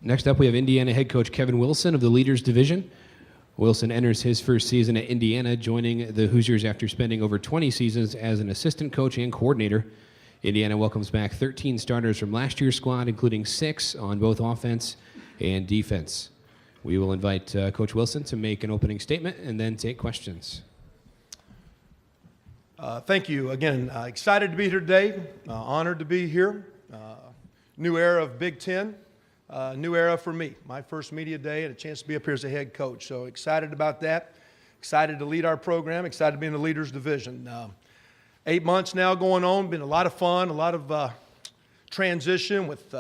Next up, we have Indiana head coach Kevin Wilson of the Leaders Division. Wilson enters his first season at Indiana, joining the Hoosiers after spending over 20 seasons as an assistant coach and coordinator. Indiana welcomes back 13 starters from last year's squad, including 6 on both offense and defense. We will invite Coach Wilson to make an opening statement and then take questions. Thank you. Again, excited to be here today, honored to be here. New era of Big Ten, new era for me. My first media day and a chance to be up here as a head coach. So excited about that, excited to lead our program, excited to be in the Leaders Division. 8 months now going on, been a lot of fun, a lot of transition with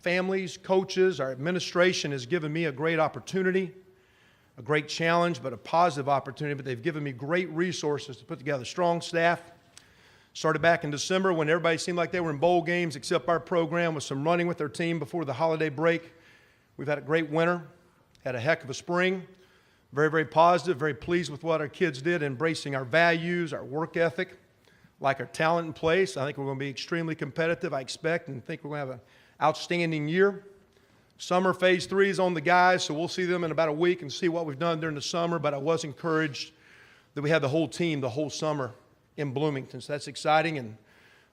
families, coaches. Our administration has given me a great opportunity, a great challenge, but a positive opportunity. But they've given me great resources to put together a strong staff. Started back in December when everybody seemed like they were in bowl games, except our program with some running with their team before the holiday break. We've had a great winter, had a heck of a spring. Very, very positive, very pleased with what our kids did, embracing our values, our work ethic, like our talent in place. I think we're going to be extremely competitive, I expect, and think we're going to have an outstanding year. Summer phase 3 is on the guys, so we'll see them in about a week and see what we've done during the summer, but I was encouraged that we had the whole team the whole summer in Bloomington, so that's exciting. And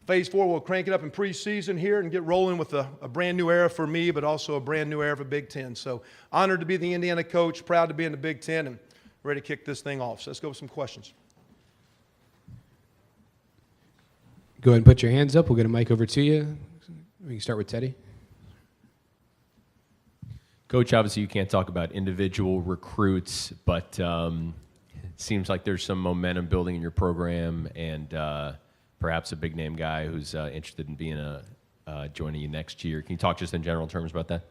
phase 4, we'll crank it up in preseason here and get rolling with a brand new era for me, but also a brand new era for Big Ten. So honored to be the Indiana coach, proud to be in the Big Ten, and ready to kick this thing off. So let's go with some questions. Go ahead and put your hands up. We'll get a mic over to you. We can start with Teddy. Coach, obviously you can't talk about individual recruits, but it seems like there's some momentum building in your program, and perhaps a big-name guy who's interested in being joining you next year. Can you talk just in general terms about that?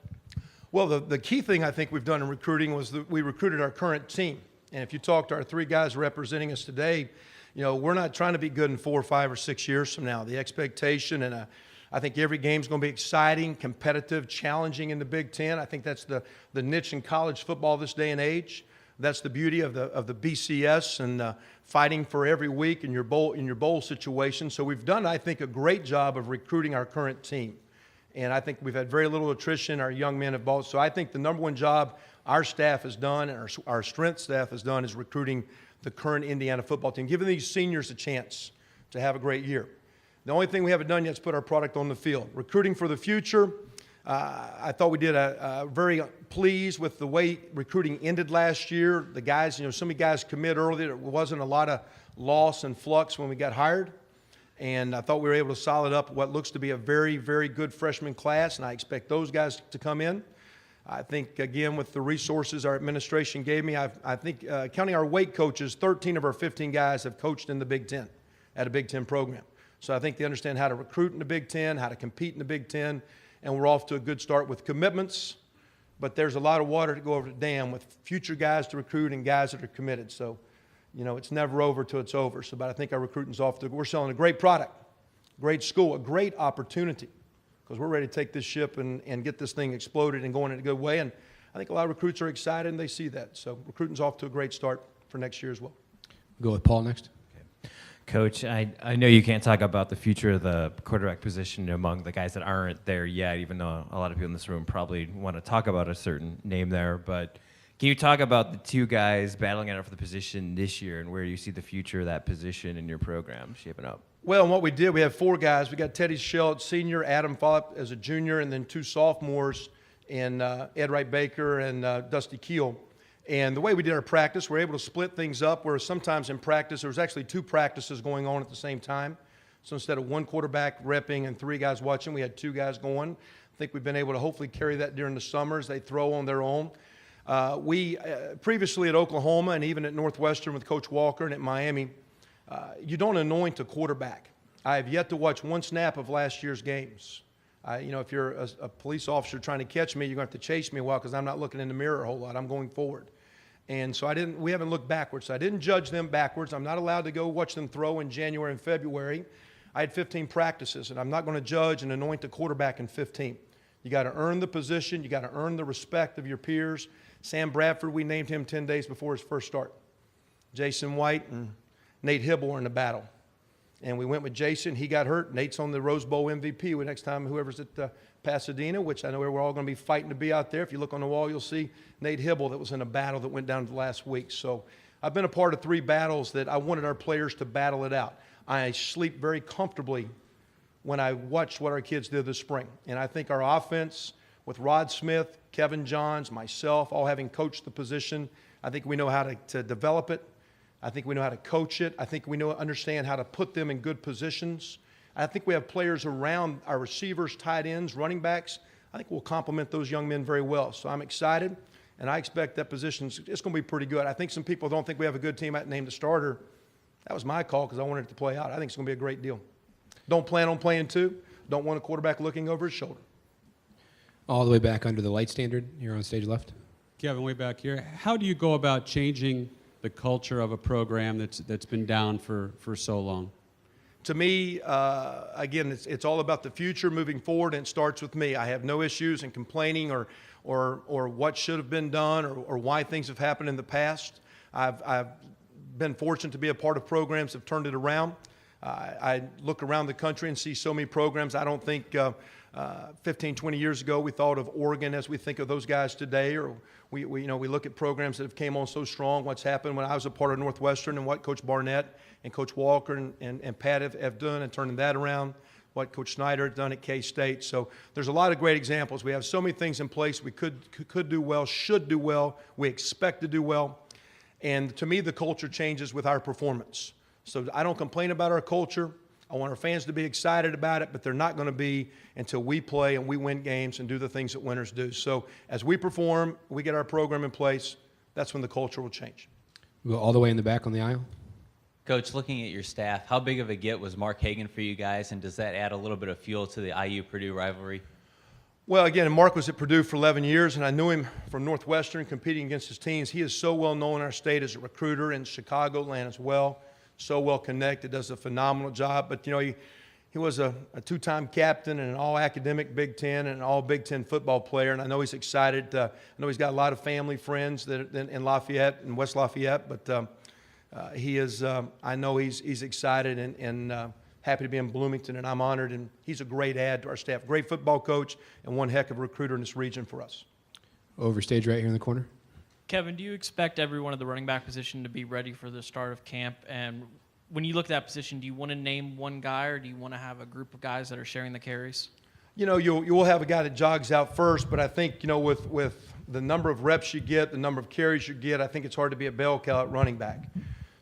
Well, the key thing I think we've done in recruiting was that we recruited our current team. And if you talk to our 3 guys representing us today, you know, we're not trying to be good in 4 or 5 or 6 years from now. The expectation, and I think every game's going to be exciting, competitive, challenging in the Big Ten. I think that's the niche in college football this day and age. That's the beauty of the BCS and fighting for every week in your bowl situation. So we've done, I think, a great job of recruiting our current team. And I think we've had very little attrition. Our young men have bought. So I think the number one job our staff has done and our strength staff has done is recruiting the current Indiana football team, giving these seniors a chance to have a great year. The only thing we haven't done yet is put our product on the field. Recruiting for the future, I thought we did very pleased with the way recruiting ended last year. The guys, you know, so many guys commit early. There wasn't a lot of loss and flux when we got hired. And I thought we were able to solid up what looks to be a very, very good freshman class, and I expect those guys to come in. I think, again, with the resources our administration gave me, I think counting our weight coaches, 13 of our 15 guys have coached in the Big Ten at a Big Ten program. So I think they understand how to recruit in the Big Ten, how to compete in the Big Ten, and we're off to a good start with commitments. But there's a lot of water to go over the dam with future guys to recruit and guys that are committed. So, you know, it's never over till it's over. So, but I think our recruiting's off to, we're selling a great product, great school, a great opportunity, because we're ready to take this ship and get this thing exploded and going in a good way. And I think a lot of recruits are excited and they see that. So recruiting's off to a great start for next year as well. We'll go with Paul next. Coach, I know you can't talk about the future of the quarterback position among the guys that aren't there yet, even though a lot of people in this room probably want to talk about a certain name there. But can you talk about the 2 guys battling it out for the position this year and where you see the future of that position in your program shaping up? Well, and what we did, we have 4 guys. We got Teddy Schell, senior, Adam Follop as a junior, and then 2 sophomores, and Ed Wright Baker and Dusty Keel. And the way we did our practice, we're able to split things up, where sometimes in practice there was actually 2 practices going on at the same time. So instead of 1 quarterback repping and 3 guys watching, we had 2 guys going. I think we've been able to hopefully carry that during the summers. They throw on their own. We previously at Oklahoma and even at Northwestern with Coach Walker and at Miami, you don't anoint a quarterback. I have yet to watch 1 snap of last year's games. You know, if you're a police officer trying to catch me, you're going to have to chase me a while because I'm not looking in the mirror a whole lot. I'm going forward. And so we haven't looked backwards. So I didn't judge them backwards. I'm not allowed to go watch them throw in January and February. I had 15 practices, and I'm not going to judge and anoint a quarterback in 15. You got to earn the position. You got to earn the respect of your peers. Sam Bradford, we named him 10 days before his first start. Jason White and Nate Hibble were in the battle. And we went with Jason. He got hurt. Nate's on the Rose Bowl MVP next time, whoever's at Pasadena, which I know we're all going to be fighting to be out there. If you look on the wall, you'll see Nate Hibble that was in a battle that went down last week. So I've been a part of 3 battles that I wanted our players to battle it out. I sleep very comfortably when I watched what our kids did this spring. And I think our offense with Rod Smith, Kevin Johns, myself, all having coached the position, I think we know how to develop it. I think we know how to coach it. I think we understand how to put them in good positions. I think we have players around our receivers, tight ends, running backs. I think we'll complement those young men very well. So I'm excited, and I expect that position's it's going to be pretty good. I think some people don't think we have a good team. I named the starter. That was my call because I wanted it to play out. I think it's going to be a great deal. Don't plan on playing 2. Don't want a quarterback looking over his shoulder. All the way back under the light standard here on stage left. Kevin, way back here. How do you go about changing the culture of a program that's been down for so long? To me, again, it's all about the future moving forward, and it starts with me. I have no issues in complaining or what should have been done or why things have happened in the past. I've been fortunate to be a part of programs that have turned it around. I look around the country and see so many programs. I don't think 15, 20 years ago we thought of Oregon as we think of those guys today, or we look at programs that have came on so strong. What's happened when I was a part of Northwestern and what Coach Barnett and Coach Walker and Pat have done and turning that around, what Coach Snyder had done at K-State. So there's a lot of great examples. We have so many things in place we could do well, should do well, we expect to do well. And to me, the culture changes with our performance. So I don't complain about our culture. I want our fans to be excited about it, but they're not going to be until we play and we win games and do the things that winners do. So as we perform, we get our program in place, that's when the culture will change. We'll go all the way in the back on the aisle. Coach, looking at your staff, how big of a get was Mark Hagan for you guys, and does that add a little bit of fuel to the IU-Purdue rivalry? Well, again, Mark was at Purdue for 11 years, and I knew him from Northwestern competing against his teams. He is so well known in our state as a recruiter in Chicagoland as well. So well connected, does a phenomenal job. But, he was a 2-time captain and an all-academic Big Ten and an all-Big Ten football player, and I know he's excited. I know he's got a lot of family friends that in Lafayette, in West Lafayette, but he is, I know he's excited and happy to be in Bloomington, and I'm honored, and he's a great add to our staff. Great football coach and one heck of a recruiter in this region for us. Over stage right here in the corner. Kevin, do you expect everyone at the running back position to be ready for the start of camp? And when you look at that position, do you want to name one guy, or do you want to have a group of guys that are sharing the carries? You will have a guy that jogs out first, but I think, with the number of reps you get, the number of carries you get, I think it's hard to be a bell cow at running back.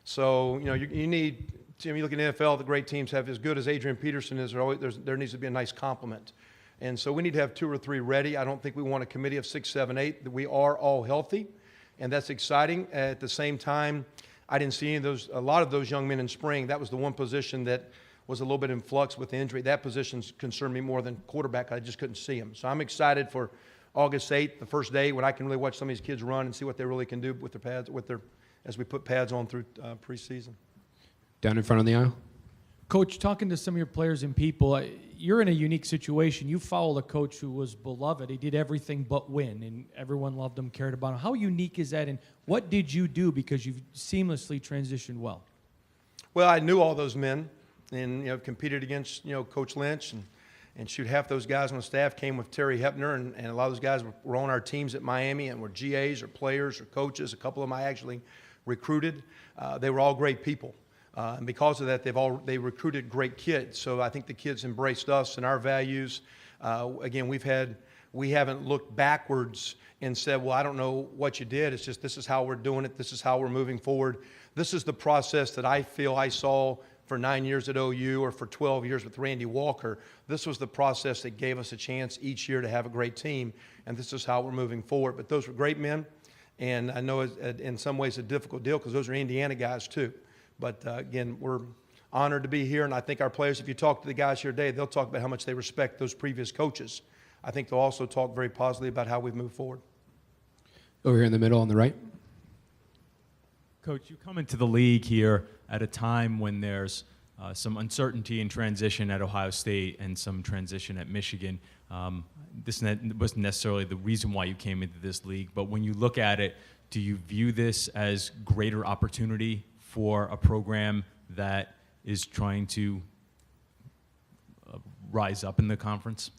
So, you need, you look at the NFL, the great teams have as good as Adrian Peterson is, there needs to be a nice complement. And so we need to have 2 or 3 ready. I don't think we want a committee of 6, 7, 8. That we are all healthy, and that's exciting. At the same time, I didn't see a lot of those young men in spring. That was the one position that was a little bit in flux with injury. That position concerned me more than quarterback. I just couldn't see him. So I'm excited for August 8th, the first day, when I can really watch some of these kids run and see what they really can do with their pads, as we put pads on through preseason. Down in front of the aisle. Coach, talking to some of your players and people, you're in a unique situation. You followed a coach who was beloved. He did everything but win, and everyone loved him, cared about him. How unique is that, and what did you do, because you've seamlessly transitioned well? Well, I knew all those men and, competed against, Coach Lynch, and shoot, half those guys on the staff came with Terry Hepner, and a lot of those guys were on our teams at Miami and were GAs or players or coaches. A couple of them I actually recruited. They were all great people. And because of that, they recruited great kids. So I think the kids embraced us and our values. Again, we haven't looked backwards and said, well, I don't know what you did. It's just this is how we're doing it. This is how we're moving forward. This is the process that I feel I saw for 9 years at OU or for 12 years with Randy Walker. This was the process that gave us a chance each year to have a great team, and this is how we're moving forward. But those were great men, and I know it's in some ways a difficult deal because those are Indiana guys too. But again, we're honored to be here, and I think our players, if you talk to the guys here today, they'll talk about how much they respect those previous coaches. I think they'll also talk very positively about how we've moved forward. Over here in the middle on the right. Coach, you come into the league here at a time when there's some uncertainty in transition at Ohio State and some transition at Michigan. This wasn't necessarily the reason why you came into this league, but when you look at it, do you view this as greater opportunity for a program that is trying to rise up in the conference?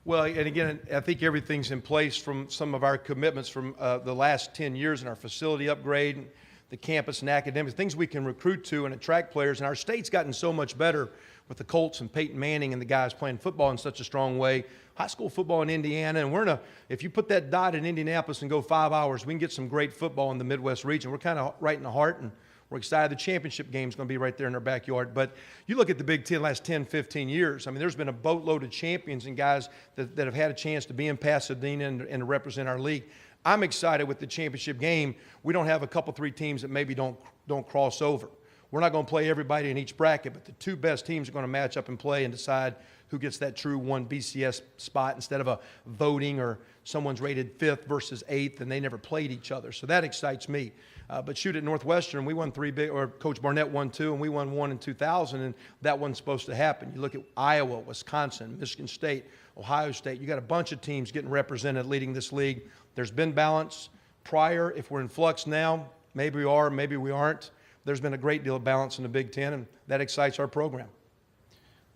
Well, and again, I think everything's in place from some of our commitments from the last 10 years in our facility upgrade, and the campus and academics, things we can recruit to and attract players. And our state's gotten so much better with the Colts and Peyton Manning and the guys playing football in such a strong way. High school football in Indiana, and if you put that dot in Indianapolis and go 5 hours, we can get some great football in the Midwest region. We're kind of right in the heart, and we're excited. The championship game's going to be right there in our backyard. But you look at the Big Ten last 10, 15 years, I mean, there's been a boatload of champions and guys that have had a chance to be in Pasadena and to represent our league. I'm excited with the championship game. We don't have a couple, 3 teams that maybe don't cross over. We're not going to play everybody in each bracket, but the 2 best teams are going to match up and play and decide who gets that true 1 BCS spot instead of a voting or someone's rated 5th versus 8th and they never played each other. So that excites me. But shoot, at Northwestern, we won 3 big, or Coach Barnett won 2, and we won 1 in 2000, and that wasn't supposed to happen. You look at Iowa, Wisconsin, Michigan State, Ohio State. You got a bunch of teams getting represented leading this league. There's been balance prior. If we're in flux now, maybe we are, maybe we aren't. There's been a great deal of balance in the Big Ten, and that excites our program.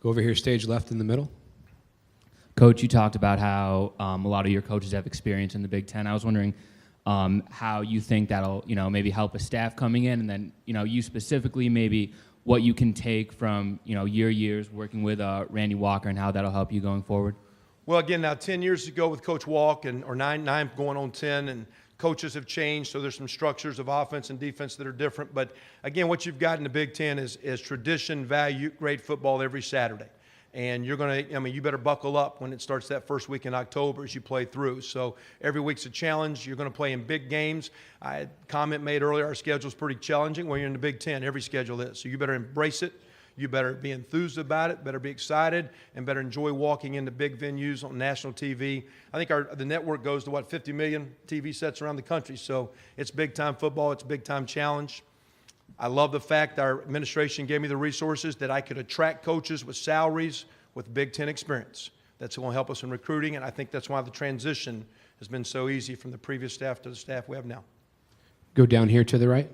Go over here, stage left in the middle. Coach, you talked about how a lot of your coaches have experience in the Big Ten. I was wondering how you think that'll, maybe help a staff coming in, and then, you specifically, maybe what you can take from, your years working with Randy Walker and how that'll help you going forward. Well, again, now 10 years ago with Coach Walk, or nine going on 10, and coaches have changed, so there's some structures of offense and defense that are different. But again, what you've got in the Big Ten is tradition, value, great football every Saturday. And you're going to, you better buckle up when it starts that first week in October as you play through. So every week's a challenge. You're going to play in big games. I had a comment made earlier, our schedule's pretty challenging. Well, you're in the Big Ten. Every schedule is. So you better embrace it. You better be enthused about it, better be excited, and better enjoy walking into big venues on national TV. I think the network goes to, 50 million TV sets around the country. So it's big-time football. It's a big-time challenge. I love the fact our administration gave me the resources that I could attract coaches with salaries with Big Ten experience. That's going to help us in recruiting, and I think that's why the transition has been so easy from the previous staff to the staff we have now. Go down here to the right.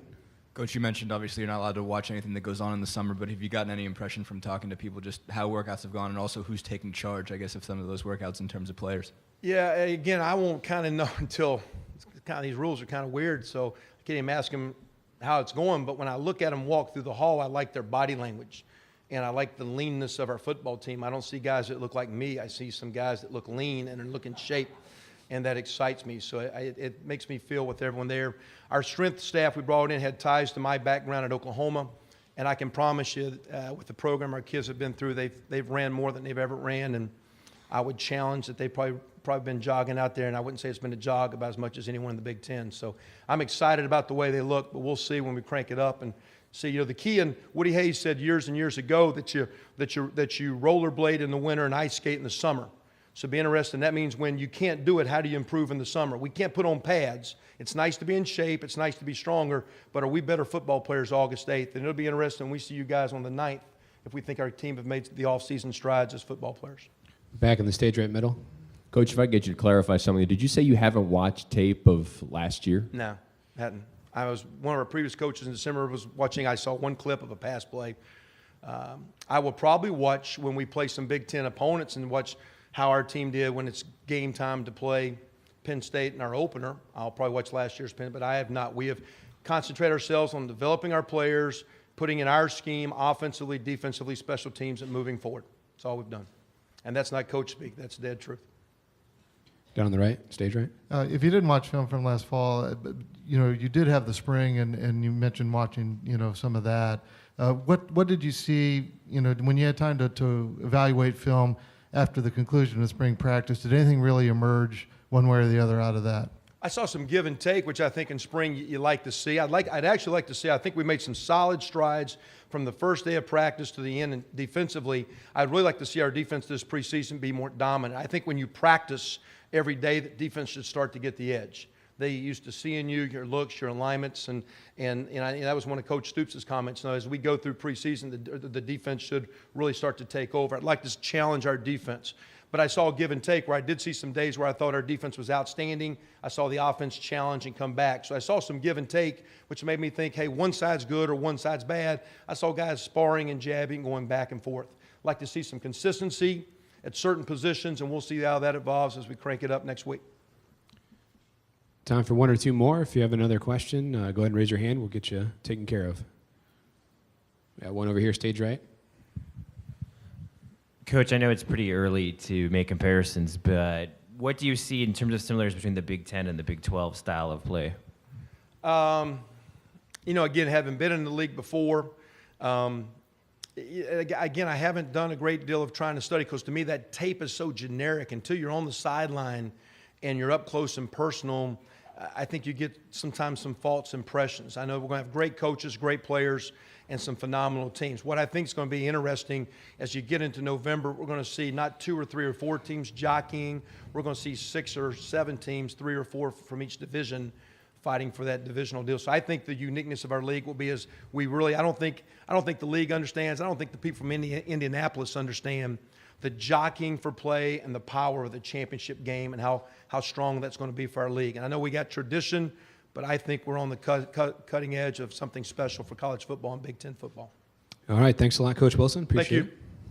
Coach, you mentioned obviously you're not allowed to watch anything that goes on in the summer, but have you gotten any impression from talking to people just how workouts have gone and also who's taking charge, I guess, of some of those workouts in terms of players? Yeah, again, I won't kind of know until these rules are kind of weird, so I can't even ask them how it's going. But when I look at them walk through the hall, I like their body language, and I like the leanness of our football team. I don't see guys that look like me. I see some guys that look lean and are looking shape, and that excites me. So it makes me feel with everyone there. Our strength staff we brought in had ties to my background at Oklahoma, and I can promise you with the program our kids have been through, they've ran more than they've ever ran, and I would challenge that they've probably been jogging out there, and I wouldn't say it's been a jog about as much as anyone in the Big Ten. So I'm excited about the way they look, but we'll see when we crank it up and see. The key, and Woody Hayes said years and years ago that you rollerblade in the winter and ice skate in the summer. So be interested. That means when you can't do it, how do you improve in the summer? We can't put on pads. It's nice to be in shape. It's nice to be stronger. But are we better football players August 8th? And it'll be interesting when we see you guys on the 9th if we think our team have made the offseason strides as football players. Back in the stage right middle. Coach, if I get you to clarify something, did you say you haven't watched tape of last year? No, hadn't. One of our previous coaches in December was watching. I saw one clip of a pass play. I will probably watch when we play some Big Ten opponents and watch how our team did when it's game time to play Penn State in our opener. I'll probably watch last year's Penn, but I have not. We have concentrated ourselves on developing our players, putting in our scheme, offensively, defensively, special teams, and moving forward. That's all we've done. And that's not coach speak. That's dead truth. Down on the right, stage right. If you didn't watch film from last fall, you did have the spring, and you mentioned watching, some of that. What did you see, when you had time to evaluate film after the conclusion of spring practice? Did anything really emerge one way or the other out of that? I saw some give and take, which I think in spring you like to see. I'd actually like to see, I think we made some solid strides from the first day of practice to the end, and defensively, I'd really like to see our defense this preseason be more dominant. I think when you practice every day, that defense should start to get the edge. They used to seeing you, your looks, your alignments, and that was one of Coach Stoops' comments. Now, as we go through preseason, the defense should really start to take over. I'd like to challenge our defense. But I saw give and take where I did see some days where I thought our defense was outstanding. I saw the offense challenge and come back. So I saw some give and take, which made me think, hey, one side's good or one side's bad. I saw guys sparring and jabbing, going back and forth. I'd like to see some consistency at certain positions, and we'll see how that evolves as we crank it up next week. Time for one or two more. If you have another question, go ahead and raise your hand. We'll get you taken care of. Got one over here, stage right. Coach, I know it's pretty early to make comparisons, but what do you see in terms of similarities between the Big Ten and the Big 12 style of play? Again, having been in the league before, again, I haven't done a great deal of trying to study because to me that tape is so generic. Until you're on the sideline and you're up close and personal, I think you get sometimes some false impressions. I know we're going to have great coaches, great players, and some phenomenal teams. What I think is going to be interesting as you get into November, we're going to see not 2 or 3 or 4 teams jockeying. We're going to see 6 or 7 teams, 3 or 4 from each division, fighting for that divisional deal. So I think the uniqueness of our league will be as we really, I don't think the league understands, I don't think the people from Indianapolis understand the jockeying for play and the power of the championship game and how strong that's going to be for our league. And I know we got tradition, but I think we're on the cutting edge of something special for college football and Big Ten football. All right. Thanks a lot, Coach Wilson. Appreciate Thank you. it.